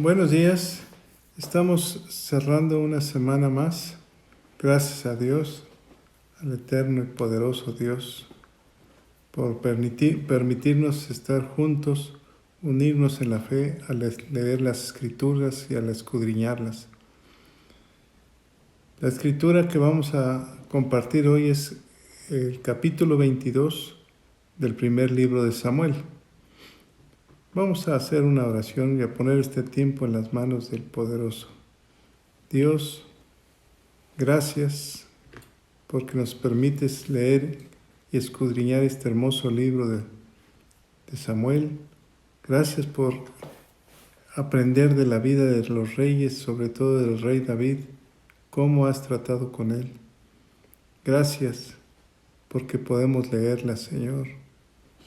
Buenos días, estamos cerrando una semana más, gracias a Dios, al eterno y poderoso Dios, por permitirnos estar juntos, unirnos en la fe, al leer las Escrituras y al escudriñarlas. La Escritura que vamos a compartir hoy es el capítulo 22 del primer libro de Samuel. Vamos a hacer una oración y a poner este tiempo en las manos del poderoso. Dios, gracias porque nos permites leer y escudriñar este hermoso libro de Samuel. Gracias por aprender de la vida de los reyes, sobre todo del rey David, cómo has tratado con él. Gracias porque podemos leerla, Señor,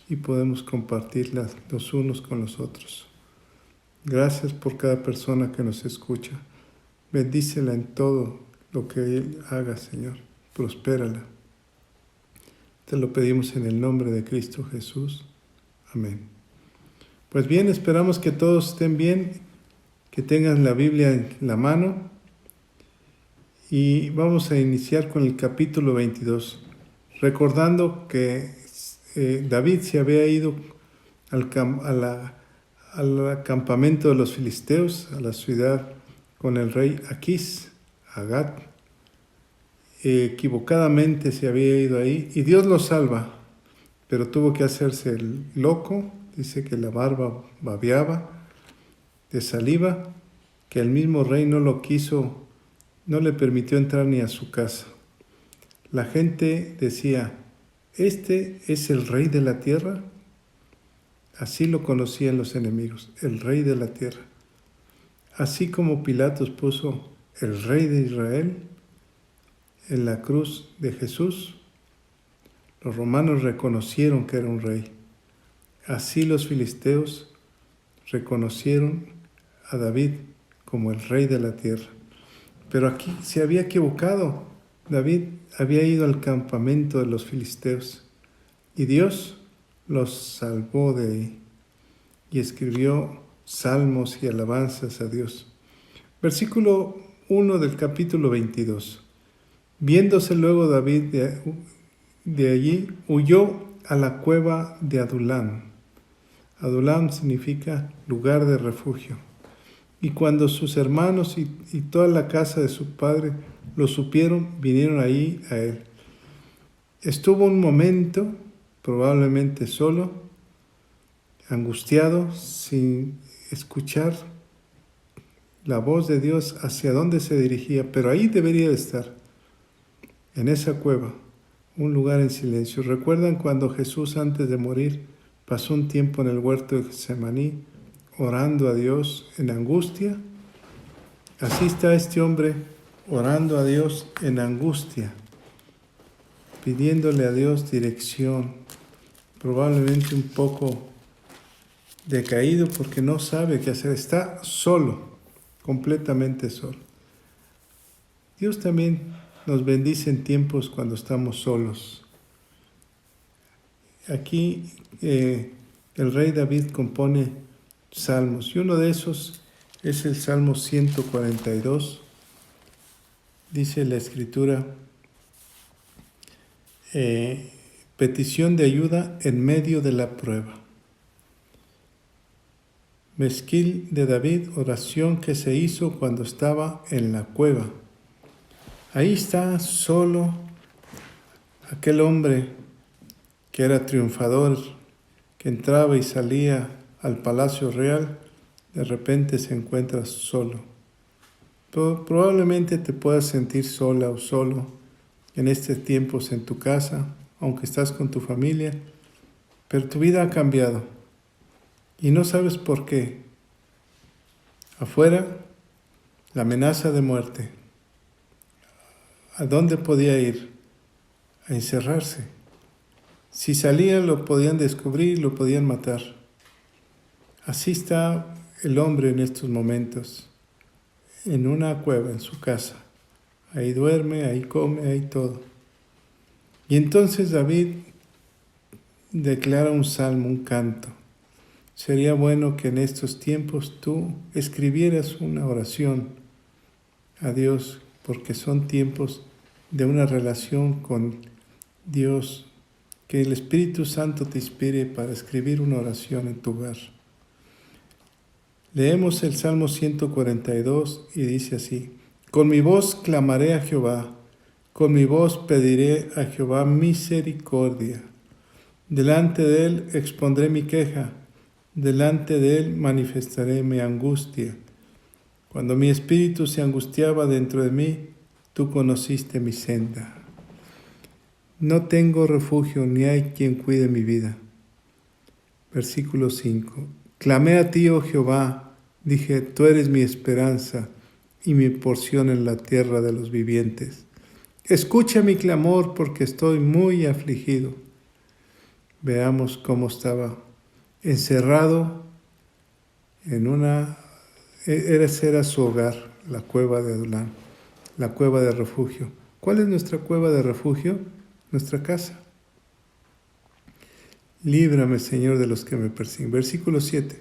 y podemos compartirlas los unos con los otros. Gracias por cada persona que nos escucha. Bendícela en todo lo que Él haga, Señor. Prospérala. Te lo pedimos en el nombre de Cristo Jesús. Amén. Pues bien, esperamos que todos estén bien, que tengan la Biblia en la mano. Y vamos a iniciar con el capítulo 22, recordando que David se había ido al campamento de los filisteos, a la ciudad con el rey Aquís, Agat. Equivocadamente se había ido ahí y Dios lo salva, pero tuvo que hacerse el loco. Dice que la barba babeaba de saliva, que el mismo rey no lo quiso, no le permitió entrar ni a su casa. La gente decía: ¿este es el rey de la tierra? Así lo conocían los enemigos, el rey de la tierra. Así como Pilatos puso el rey de Israel en la cruz de Jesús, los romanos reconocieron que era un rey. Así los filisteos reconocieron a David como el rey de la tierra. Pero aquí se había equivocado. David había ido al campamento de los filisteos y Dios los salvó de ahí y escribió salmos y alabanzas a Dios. Versículo 1 del capítulo 22. Viéndose luego David de allí, huyó a la cueva de Adulam. Adulam significa lugar de refugio. Y cuando sus hermanos y toda la casa de su padre lo supieron, vinieron ahí a él. Estuvo un momento, probablemente solo, angustiado, sin escuchar la voz de Dios hacia dónde se dirigía, pero ahí debería de estar, en esa cueva, un lugar en silencio. ¿Recuerdan cuando Jesús, antes de morir, pasó un tiempo en el huerto de Getsemaní orando a Dios en angustia? Así está este hombre orando a Dios en angustia, pidiéndole a Dios dirección, probablemente un poco decaído porque no sabe qué hacer, está solo, completamente solo. Dios también nos bendice en tiempos cuando estamos solos. Aquí el rey David compone salmos y uno de esos es el Salmo 142. Dice la Escritura: petición de ayuda en medio de la prueba. Mezquil de David, oración que se hizo cuando estaba en la cueva. Ahí está solo aquel hombre que era triunfador, que entraba y salía al palacio real, de repente se encuentra solo. Probablemente te puedas sentir sola o solo en estos tiempos en tu casa, aunque estás con tu familia, pero tu vida ha cambiado y no sabes por qué. Afuera, la amenaza de muerte. ¿A dónde podía ir? A encerrarse. Si salía, lo podían descubrir, lo podían matar. Así está el hombre en estos momentos, en una cueva, en su casa. Ahí duerme, ahí come, ahí todo. Y entonces David declara un salmo, un canto. sería bueno que en estos tiempos tú escribieras una oración a Dios, porque son tiempos de una relación con Dios, que el Espíritu Santo te inspire para escribir una oración en tu hogar. Leemos el Salmo 142 y dice así: Con mi voz clamaré a Jehová, con mi voz pediré a Jehová misericordia. Delante de él expondré mi queja, delante de él manifestaré mi angustia. Cuando mi espíritu se angustiaba dentro de mí, tú conociste mi senda. No tengo refugio, ni hay quien cuide mi vida. Versículo 5. Clamé a ti, oh Jehová, dije, tú eres mi esperanza y mi porción en la tierra de los vivientes. Escucha mi clamor porque estoy muy afligido. Veamos cómo estaba encerrado en ese era su hogar, la cueva de Adulán, la cueva de refugio. ¿Cuál es nuestra cueva de refugio? Nuestra casa. Líbrame, Señor, de los que me persiguen. Versículo 7.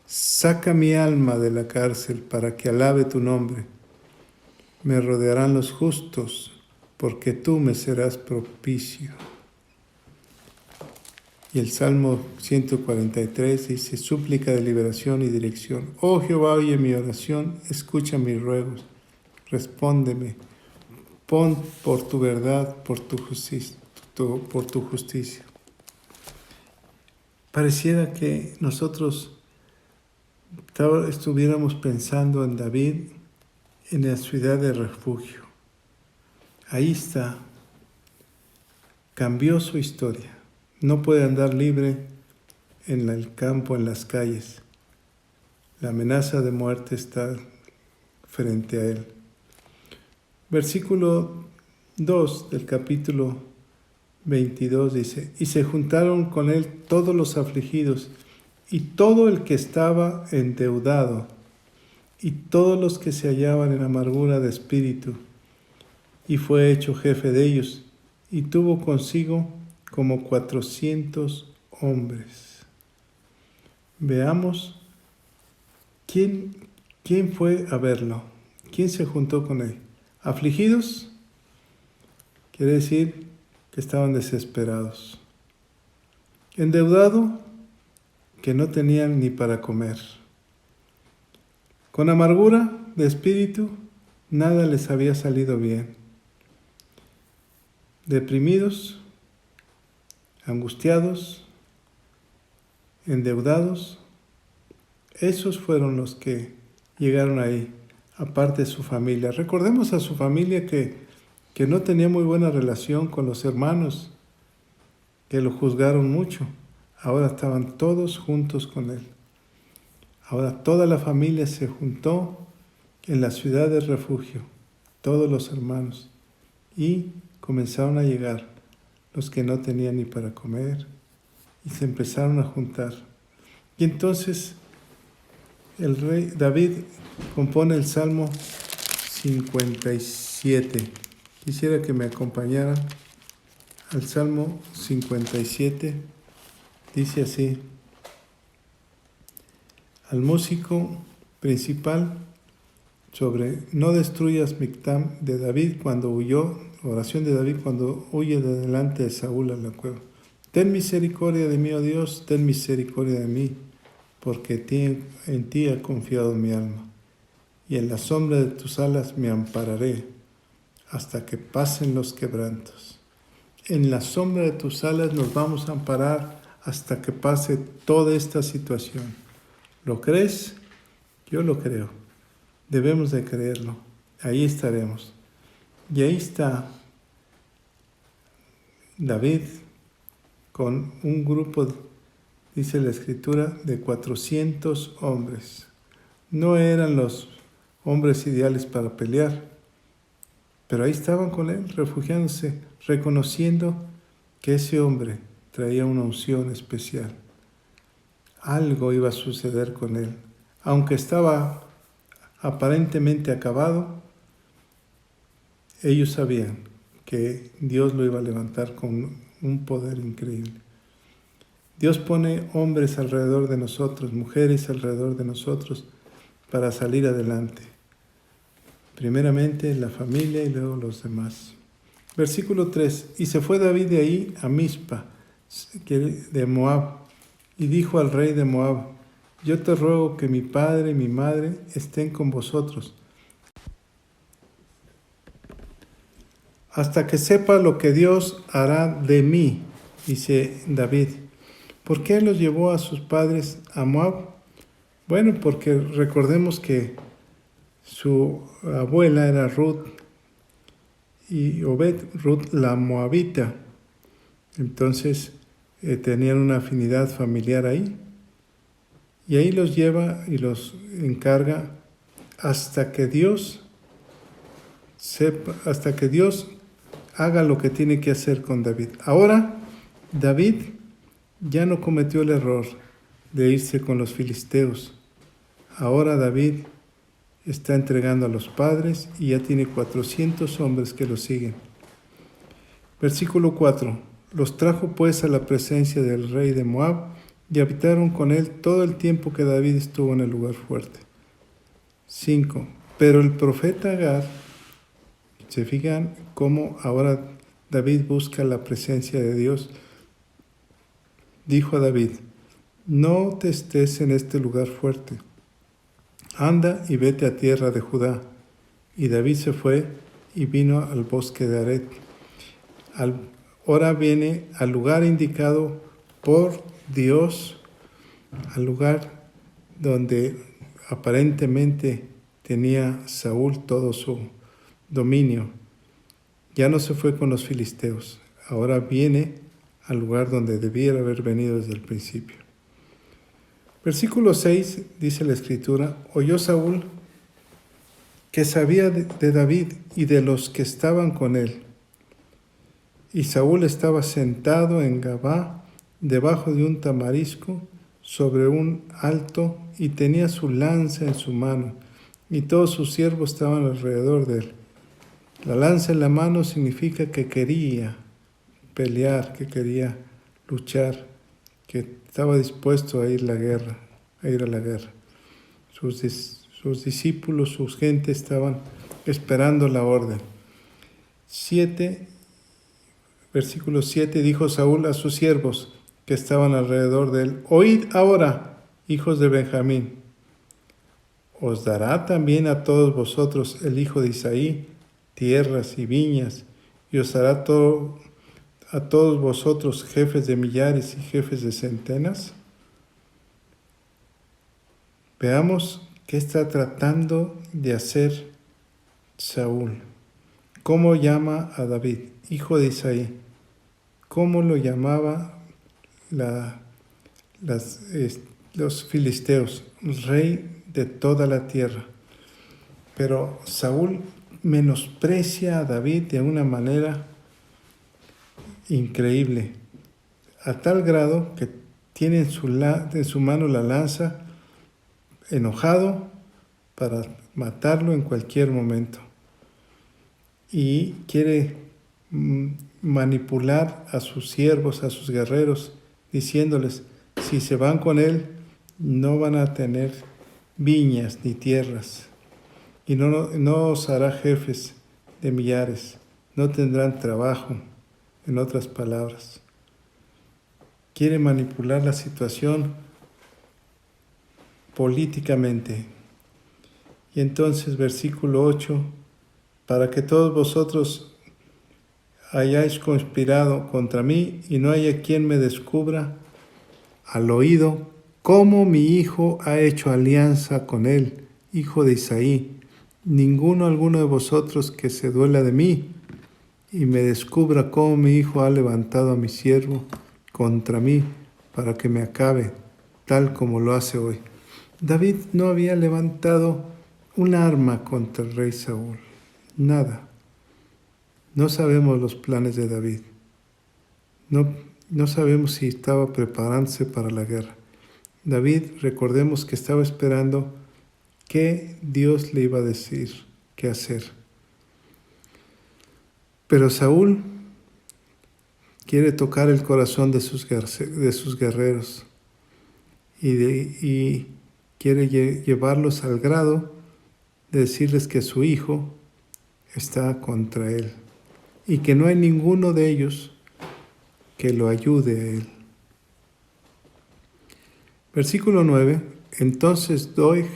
Saca mi alma de la cárcel para que alabe tu nombre. Me rodearán los justos, porque tú me serás propicio. Y el Salmo 143 dice, súplica de liberación y dirección. Oh Jehová, oye mi oración, escucha mis ruegos, respóndeme. Pon por tu verdad, por tu justicia. Pareciera que nosotros estuviéramos pensando en David, en la ciudad de refugio. Ahí está, cambió su historia. No puede andar libre en el campo, en las calles. La amenaza de muerte está frente a él. Versículo 2 del capítulo 22 dice, y se juntaron con él todos los afligidos y todo el que estaba endeudado y todos los que se hallaban en amargura de espíritu, y fue hecho jefe de ellos, y tuvo consigo como 400 hombres. Veamos quién fue a verlo, quién se juntó con él. ¿Afligidos? Quiere decir que estaban desesperados. Endeudado, que no tenían ni para comer. Con amargura de espíritu, nada les había salido bien. Deprimidos, angustiados, endeudados, esos fueron los que llegaron ahí, aparte de su familia. Recordemos a su familia que no tenía muy buena relación con los hermanos, que lo juzgaron mucho. Ahora estaban todos juntos con él. Ahora toda la familia se juntó en la ciudad de refugio, todos los hermanos, y comenzaron a llegar los que no tenían ni para comer, y se empezaron a juntar. Y entonces el rey David compone el Salmo 57. Quisiera que me acompañaran al Salmo 57. Dice así: al músico principal sobre no destruyas Mictam de David cuando huyó, oración de David cuando huye de delante de Saúl a la cueva. Ten misericordia de mí, oh Dios, ten misericordia de mí, porque en ti ha confiado mi alma, y en la sombra de tus alas me ampararé hasta que pasen los quebrantos. En la sombra de tus alas nos vamos a amparar hasta que pase toda esta situación. ¿Lo crees? Yo lo creo. Debemos de creerlo. Ahí estaremos. Y ahí está David con un grupo, dice la Escritura, de 400 hombres. No eran los hombres ideales para pelear, pero ahí estaban con él, refugiándose, reconociendo que ese hombre traía una unción especial. Algo iba a suceder con él. Aunque estaba aparentemente acabado, ellos sabían que Dios lo iba a levantar con un poder increíble. Dios pone hombres alrededor de nosotros, mujeres alrededor de nosotros para salir adelante. Primeramente la familia y luego los demás. Versículo 3. Y se fue David de ahí a Mizpa, de Moab, y dijo al rey de Moab: yo te ruego que mi padre y mi madre estén con vosotros, hasta que sepa lo que Dios hará de mí. Dice David. ¿Por qué los llevó a sus padres a Moab? Bueno, porque recordemos que su abuela era Ruth y Obed, Ruth la Moabita. Entonces tenían una afinidad familiar ahí. Y ahí los lleva y los encarga hasta que Dios haga lo que tiene que hacer con David. Ahora, David ya no cometió el error de irse con los filisteos. Ahora David está entregando a los padres y ya tiene 400 hombres que lo siguen. Versículo 4. Los trajo pues a la presencia del rey de Moab y habitaron con él todo el tiempo que David estuvo en el lugar fuerte. 5. Pero el profeta Gad, se fijan cómo ahora David busca la presencia de Dios, dijo a David: no te estés en este lugar fuerte, anda y vete a tierra de Judá. Y David se fue y vino al bosque de Aret. Ahora viene al lugar indicado por Dios, al lugar donde aparentemente tenía Saúl todo su dominio. Ya no se fue con los filisteos, ahora viene al lugar donde debiera haber venido desde el principio. Versículo 6 dice la Escritura: oyó Saúl que sabía de David y de los que estaban con él. Y Saúl estaba sentado en Gabá, debajo de un tamarisco, sobre un alto, y tenía su lanza en su mano, y todos sus siervos estaban alrededor de él. La lanza en la mano significa que quería pelear, que quería luchar, que estaba dispuesto a ir a la guerra. Sus discípulos, sus gente estaban esperando la orden. Versículo 7, dijo Saúl a sus siervos que estaban alrededor de él: oíd ahora, hijos de Benjamín, ¿os dará también a todos vosotros el hijo de Isaí tierras y viñas, y os hará a todos vosotros jefes de millares y jefes de centenas? Veamos qué está tratando de hacer Saúl. ¿Cómo llama a David, hijo de Isaí? ¿Cómo lo llamaban los filisteos? Rey de toda la tierra. Pero Saúl menosprecia a David de una manera increíble, a tal grado que tiene en su mano la lanza, enojado para matarlo en cualquier momento. Y quiere manipular a sus siervos, a sus guerreros, diciéndoles: si se van con él, no van a tener viñas ni tierras, y no os hará jefes de millares, no tendrán trabajo, en otras palabras. Quiere manipular la situación políticamente. Y entonces, versículo 8, para que todos vosotros hayáis conspirado contra mí y no haya quien me descubra al oído cómo mi hijo ha hecho alianza con él, hijo de Isaí. Alguno de vosotros que se duela de mí y me descubra cómo mi hijo ha levantado a mi siervo contra mí para que me acabe, tal como lo hace hoy. David no había levantado un arma contra el rey Saúl, nada. No sabemos los planes de David. No sabemos si estaba preparándose para la guerra. David, recordemos que estaba esperando qué Dios le iba a decir qué hacer. Pero Saúl quiere tocar el corazón de sus guerreros y quiere llevarlos al grado de decirles que su hijo está contra él y que no hay ninguno de ellos que lo ayude a él. Versículo 9. Entonces Doeg,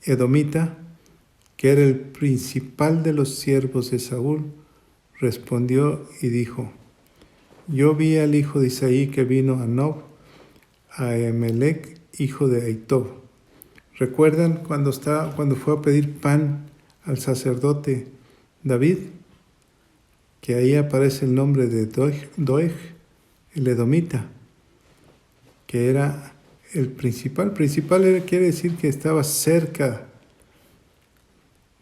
edomita, que era el principal de los siervos de Saúl, respondió y dijo: yo vi al hijo de Isaí que vino a Nob, a Ahimelech, hijo de Ahitob. ¿Recuerdan cuando fue a pedir pan al sacerdote David? Que ahí aparece el nombre de Doeg, el edomita, que era el principal. Principal quiere decir que estaba cerca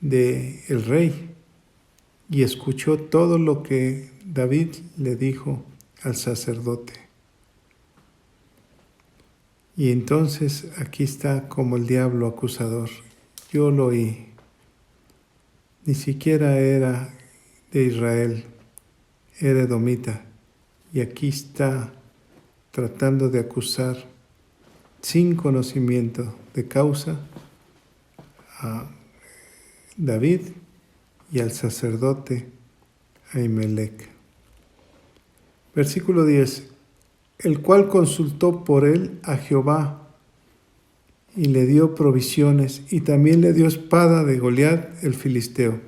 del rey y escuchó todo lo que David le dijo al sacerdote. Y entonces aquí está como el diablo acusador. Yo lo oí. Ni siquiera era de Israel, era edomita. Y aquí está tratando de acusar sin conocimiento de causa a David y al sacerdote Ahimelech. Versículo 10. El cual consultó por él a Jehová y le dio provisiones y también le dio espada de Goliat el filisteo.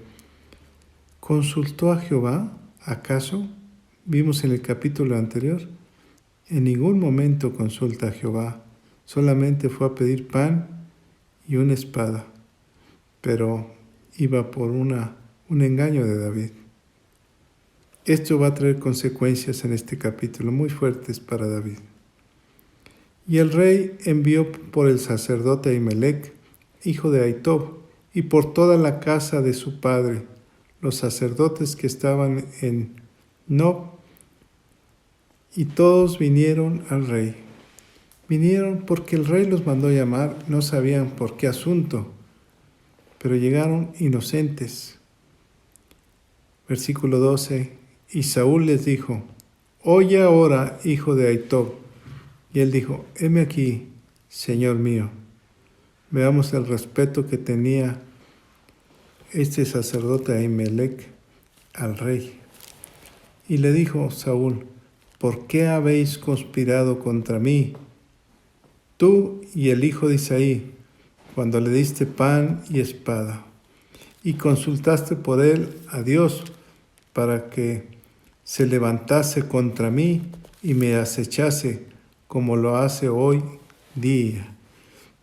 ¿Consultó a Jehová? ¿Acaso? Vimos en el capítulo anterior. En ningún momento consulta a Jehová. Solamente fue a pedir pan y una espada. Pero iba por un engaño de David. Esto va a traer consecuencias en este capítulo muy fuertes para David. Y el rey envió por el sacerdote Ahimelech, hijo de Ahitob, y por toda la casa de su padre, los sacerdotes que estaban en Nob, y todos vinieron al rey. Vinieron porque el rey los mandó llamar, no sabían por qué asunto, pero llegaron inocentes. Versículo 12. Y Saúl les dijo: oye ahora, hijo de Ahitob. Y él dijo: heme aquí, señor mío. Veamos el respeto que tenía este sacerdote Ahimelech al rey. Y le dijo Saúl: ¿por qué habéis conspirado contra mí, tú y el hijo de Isaí, cuando le diste pan y espada, y consultaste por él a Dios para que se levantase contra mí y me acechase como lo hace hoy día?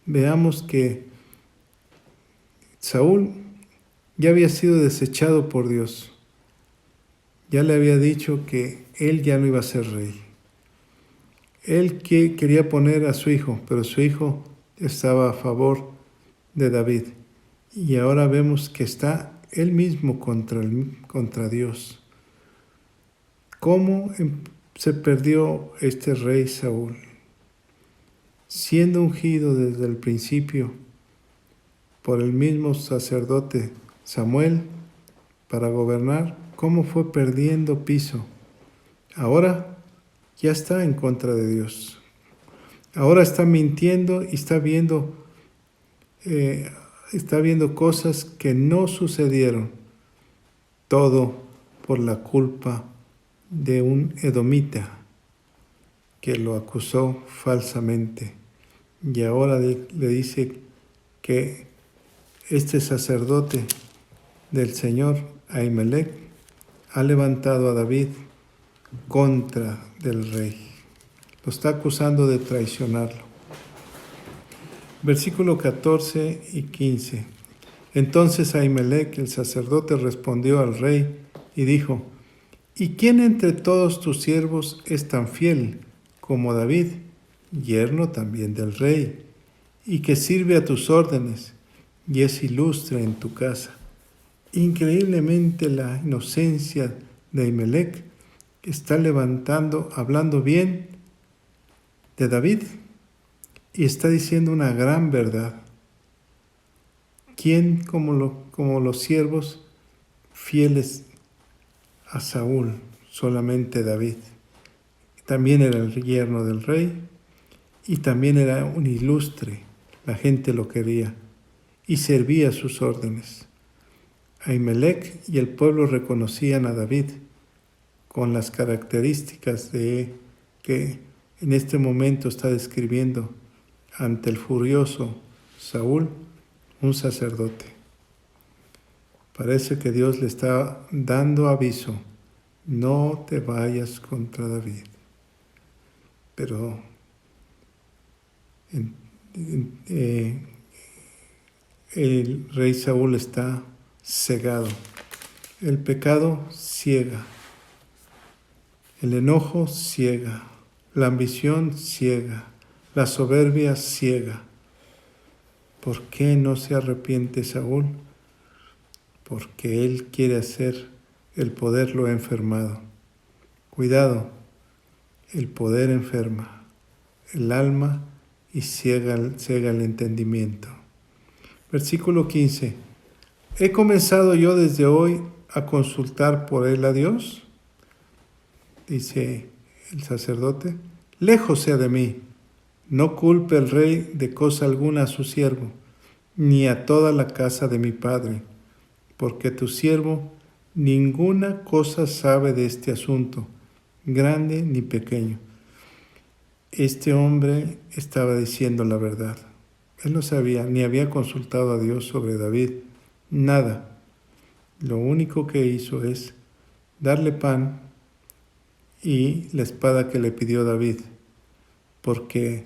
Veamos que Saúl ya había sido desechado por Dios. Ya le había dicho que él ya no iba a ser rey. Él quería poner a su hijo, pero su hijo estaba a favor de David. Y ahora vemos que está él mismo contra Dios. ¿Cómo se perdió este rey Saúl? Siendo ungido desde el principio por el mismo sacerdote Samuel para gobernar, ¿cómo fue perdiendo piso? Ahora ya está en contra de Dios. Ahora está mintiendo y está viendo cosas que no sucedieron. Todo por la culpa de un edomita que lo acusó falsamente. Y ahora le dice que este sacerdote del Señor, Ahimelech, ha levantado a David contra del rey. Lo está acusando de traicionarlo. Versículo 14 y 15. Entonces Ahimelech, el sacerdote, respondió al rey y dijo: ¿y quién entre todos tus siervos es tan fiel como David, yerno también del rey, y que sirve a tus órdenes y es ilustre en tu casa? Increíblemente la inocencia de Ahimelech está hablando bien de David y está diciendo una gran verdad. ¿Quién como los siervos fieles a Saúl? Solamente David. también era el yerno del rey y también era un ilustre. La gente lo quería y servía sus órdenes. Ahimelech y el pueblo reconocían a David con las características de que en este momento está describiendo ante el furioso Saúl, un sacerdote. Parece que Dios le está dando aviso: no te vayas contra David. Pero el rey Saúl está cegado. El pecado ciega, el enojo ciega, la ambición ciega, la soberbia ciega. ¿Por qué no se arrepiente Saúl? Porque él quiere hacer, el poder lo ha enfermado. Cuidado, el poder enferma el alma y ciega el entendimiento. Versículo 15. ¿He comenzado yo desde hoy a consultar por él a Dios? Dice el sacerdote. Lejos sea de mí. No culpe el rey de cosa alguna a su siervo, ni a toda la casa de mi padre, porque tu siervo ninguna cosa sabe de este asunto, grande ni pequeño. Este hombre estaba diciendo la verdad. Él no sabía, ni había consultado a Dios sobre David, nada. Lo único que hizo es darle pan y la espada que le pidió David, porque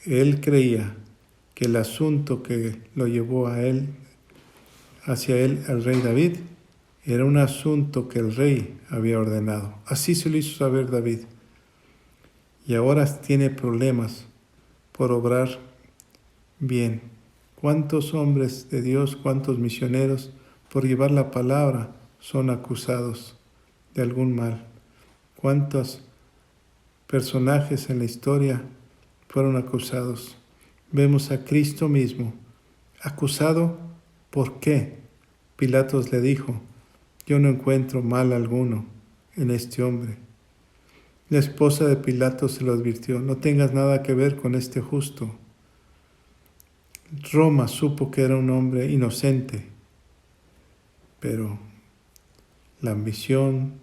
él creía que el asunto que lo llevó a él, hacia él, al rey David, era un asunto que el rey había ordenado. Así se lo hizo saber David. Y ahora tiene problemas por obrar bien. ¿Cuántos hombres de Dios, cuántos misioneros por llevar la palabra son acusados de algún mal? ¿Cuántos personajes en la historia fueron acusados? Vemos a Cristo mismo acusado. ¿Por qué? Pilatos le dijo: yo no encuentro mal alguno en este hombre. La esposa de Pilatos se lo advirtió: no tengas nada que ver con este justo. Roma supo que era un hombre inocente, pero la ambición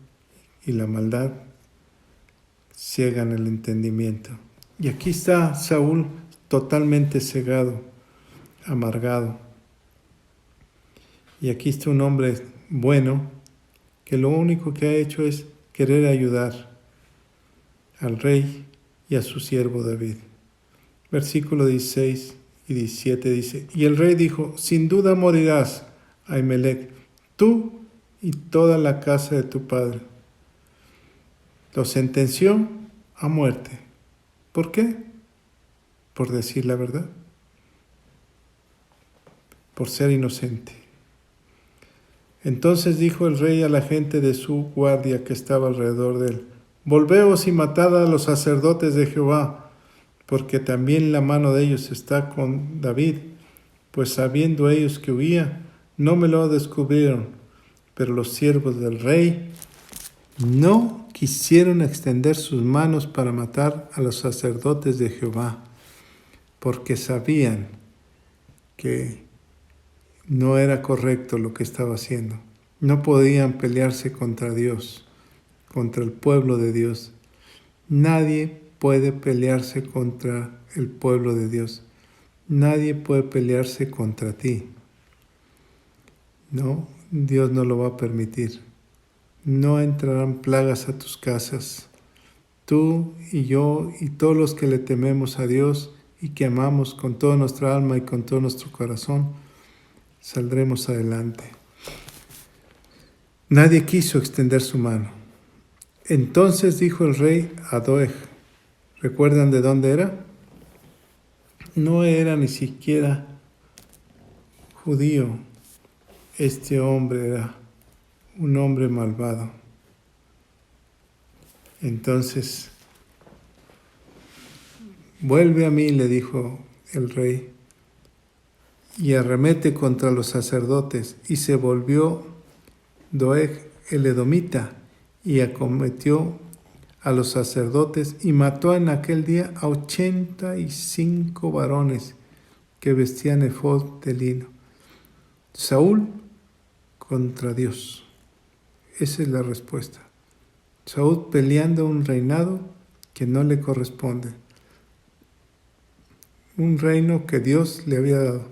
y la maldad ciegan el entendimiento. Y aquí está Saúl totalmente cegado, amargado. Y aquí está un hombre bueno que lo único que ha hecho es querer ayudar al rey y a su siervo David. Versículo 16 y 17 dice: y el rey dijo: sin duda morirás, Ahimelech, tú y toda la casa de tu padre. Lo sentenció a muerte. ¿Por qué? Por decir la verdad, por ser inocente. Entonces dijo el rey a la gente de su guardia que estaba alrededor de él: volveos y matad a los sacerdotes de Jehová, porque también la mano de ellos está con David, pues sabiendo ellos que huía, no me lo descubrieron. Pero los siervos del rey no quisieron extender sus manos para matar a los sacerdotes de Jehová, porque sabían que no era correcto lo que estaba haciendo. No podían pelearse contra Dios, contra el pueblo de Dios. Nadie puede pelearse contra el pueblo de Dios. Nadie puede pelearse contra ti. No, Dios no lo va a permitir. No entrarán plagas a tus casas. Tú y yo y todos los que le tememos a Dios y que amamos con toda nuestra alma y con todo nuestro corazón, saldremos adelante. Nadie quiso extender su mano. Entonces dijo el rey a Doeg. ¿Recuerdan de dónde era? No era ni siquiera judío. Este hombre era un hombre malvado. Entonces, vuelve a mí, le dijo el rey, y arremete contra los sacerdotes. Y se volvió Doeg el edomita y acometió a los sacerdotes y mató en aquel día a 85 varones que vestían efod de lino. Saúl contra Dios. Esa es la respuesta. Saúl peleando un reinado que no le corresponde. Un reino que Dios le había dado.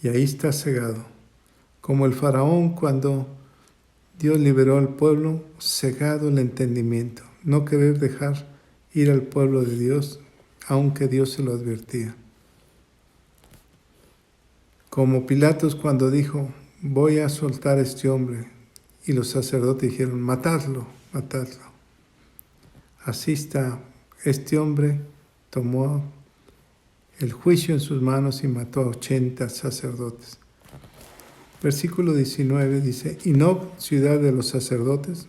Y ahí está cegado. Como el faraón cuando Dios liberó al pueblo, cegado el entendimiento. No querer dejar ir al pueblo de Dios, aunque Dios se lo advertía. Como Pilatos cuando dijo, voy a soltar a este hombre. Y los sacerdotes dijeron, matadlo, matadlo. Así está, este hombre tomó el juicio en sus manos y mató a 80 sacerdotes. Versículo 19 dice, y Nob, ciudad de los sacerdotes,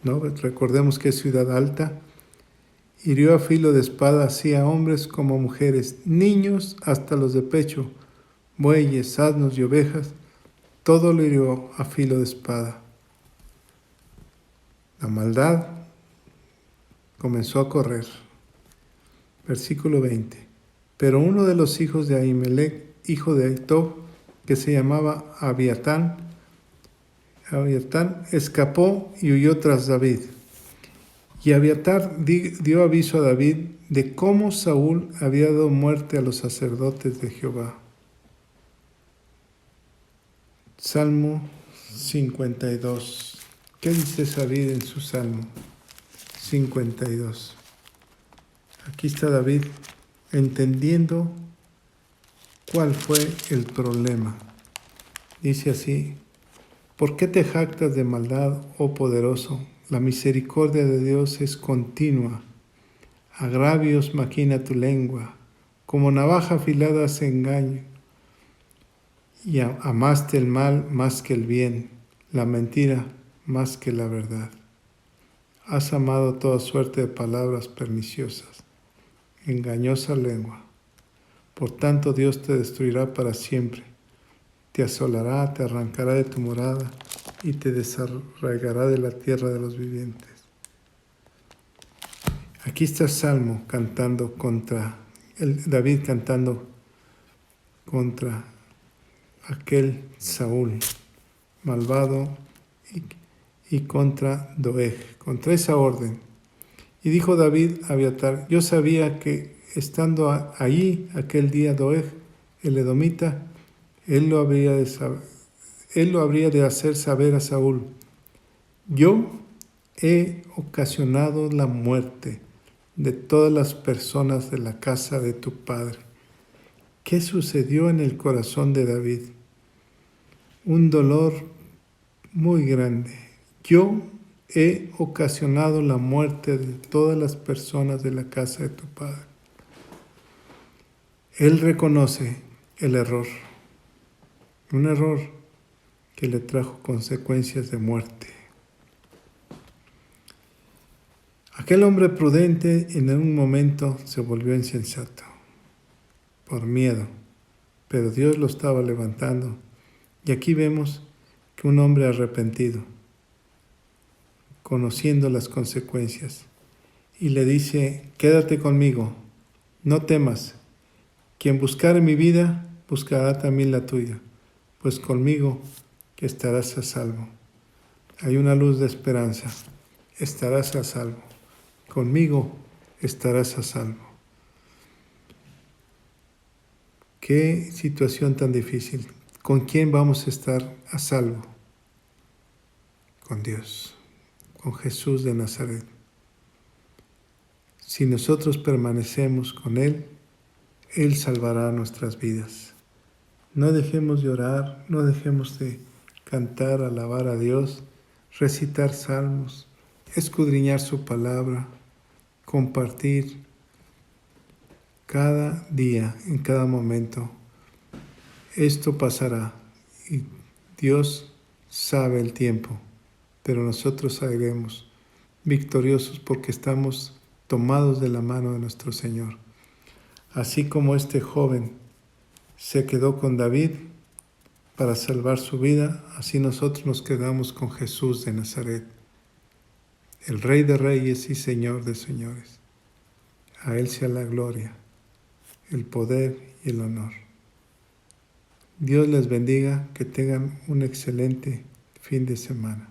¿no? Recordemos que es ciudad alta, hirió a filo de espada así a hombres como mujeres, niños hasta los de pecho, bueyes, asnos y ovejas, todo lo hirió a filo de espada. La maldad comenzó a correr. Versículo 20. Pero uno de los hijos de Ahimelech, hijo de Tob, que se llamaba Abiatán, escapó y huyó tras David. Y Abiatar dio aviso a David de cómo Saúl había dado muerte a los sacerdotes de Jehová. Salmo 52. ¿Qué dice David en su Salmo 52? Aquí está David entendiendo cuál fue el problema. Dice así, ¿por qué te jactas de maldad, oh poderoso? La misericordia de Dios es continua. Agravios maquina tu lengua, como navaja afilada hace engaño. Y amaste el mal más que el bien, la mentira más que la verdad. Has amado toda suerte de palabras perniciosas, engañosa lengua. Por tanto Dios te destruirá para siempre, te asolará, te arrancará de tu morada y te desarraigará de la tierra de los vivientes. Aquí está Salmo cantando David cantando contra aquel Saúl malvado y contra Doeg, contra esa orden. Y dijo David a Abiatar, yo sabía que estando allí aquel día Doeg, el edomita, él lo habría de hacer saber a Saúl. Yo he ocasionado la muerte de todas las personas de la casa de tu padre. ¿Qué sucedió en el corazón de David? Un dolor muy grande. Yo he ocasionado la muerte de todas las personas de la casa de tu padre. Él reconoce el error, un error que le trajo consecuencias de muerte. Aquel hombre prudente en un momento se volvió insensato por miedo, pero Dios lo estaba levantando. Y aquí vemos que un hombre arrepentido, conociendo las consecuencias, y le dice, quédate conmigo, no temas, quien buscare mi vida, buscará también la tuya, pues conmigo que estarás a salvo. Hay una luz de esperanza, estarás a salvo, conmigo estarás a salvo. Qué situación tan difícil. ¿Con quién vamos a estar a salvo? Con Dios, con Jesús de Nazaret. Si nosotros permanecemos con Él, Él salvará nuestras vidas. No dejemos de orar, no dejemos de cantar, alabar a Dios, recitar salmos, escudriñar su palabra, compartir cada día, en cada momento. Esto pasará y Dios sabe el tiempo, pero nosotros seremos victoriosos porque estamos tomados de la mano de nuestro Señor. Así como este joven se quedó con David para salvar su vida, así nosotros nos quedamos con Jesús de Nazaret. el Rey de Reyes y Señor de Señores. A Él sea la gloria, el poder y el honor. Dios les bendiga, que tengan un excelente fin de semana.